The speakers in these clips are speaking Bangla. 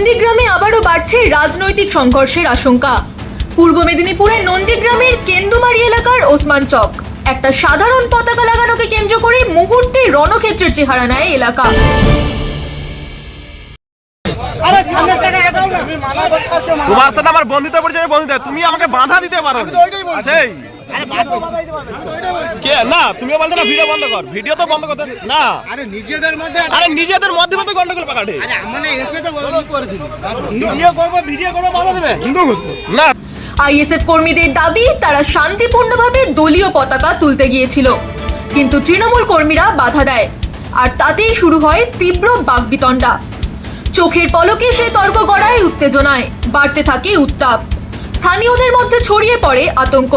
নন্দীগ্রামে আবারও বাড়ছে রাজনৈতিক সংঘর্ষের আশঙ্কা। পূর্ব মেদিনীপুরের নন্দীগ্রামের কেন্দুমারি এলাকার ওসমান চক একটা সাধারণ পতাকা লাগানোকে কেন্দ্র করে মুহূর্তে রণক্ষেত্রের চেহারা নেয় এলাকা। তোমার সাথে আমার বন্ধুত্ব পরিচয় বন্ধুত্ব, তুমি আমাকে বাধা দিতে পারো না। তুমিও বলছো না ভিডিও বন্ধ কর, ভিডিও তো বন্ধ করতে না। আরে নিজেদের মধ্যে গন্ডগোল পাকাটে। আরে আমরা এসে তো করে দিই, ভিডিও করব বাধা দেবে না। আইএসএফ কর্মীদের দাবি তারা শান্তিপূর্ণভাবে দলীয় পতাকা তুলতে গিয়েছিল, কিন্তু তৃণমূল কর্মীরা বাধা দেয়, আর তাতেই শুরু হয় তীব্র বাকবিতণ্ডা। চোখের পলকে সে তর্ক গড়ায় উত্তেজনায়, বাড়তে থাকে উত্তাপ। স্থানীয়দের মধ্যে ছড়িয়ে পড়ে আতঙ্ক।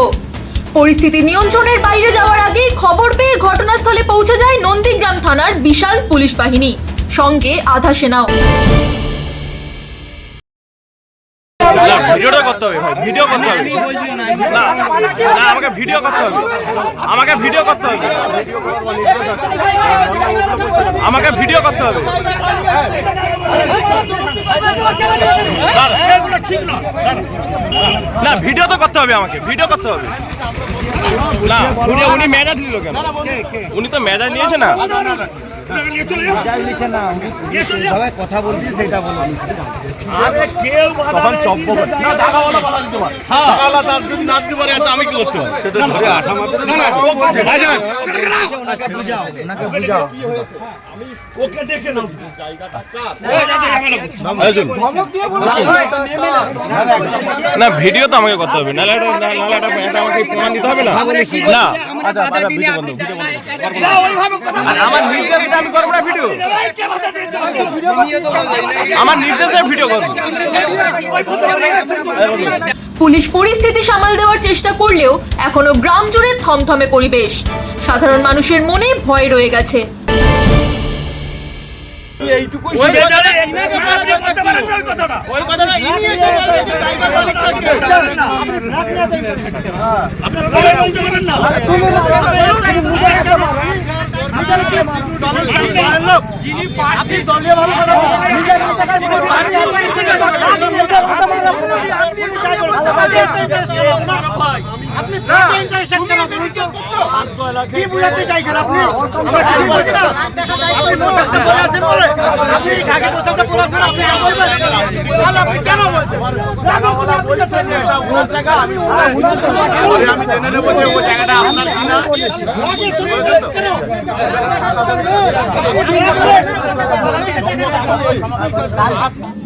পরিস্থিতি নিয়ন্ত্রণের বাইরে যাওয়ার আগেই খবর পেয়ে ঘটনাস্থলে পৌঁছে যায় নন্দীগ্রাম থানার বিশাল পুলিশ বাহিনী, সঙ্গে আধা সেনাও। ভিডিওটা করতে হবে ভাই, ভিডিও করতে হবে না, আমাকে ভিডিও করতে হবে, আমাকে ভিডিও করতে হবে, আমাকে ভিডিও করতে হবে। না ভিডিও তো করতে হবে, আমাকে ভিডিও করতে হবে। না উনি মেজাজ নিল কেন? উনি তো মেজাজ নিয়েছে না, কথা বলছি সেটা বলছি। তখন চব্য আমি কি করতে পারি? সেটা ধরে আসা মাত্র ওনাকে বুঝাও, ওনাকে বুঝাও। না ভিডিও তো আমাকে করতে হবে, নাহলে আমাকে প্রমাণ দিতে হবে না। না আমার নির্দেশে আমি করবো না ভিডিও, আমার নির্দেশে ভিডিও করবো। পুলিশ পরিস্থিতি সামাল দেওয়ার চেষ্টা করলেও এখনো গ্রাম জুড়ে থমথমে পরিবেশ। সাধারণ মানুষের মনে ভয় রয়ে গেছে। আমি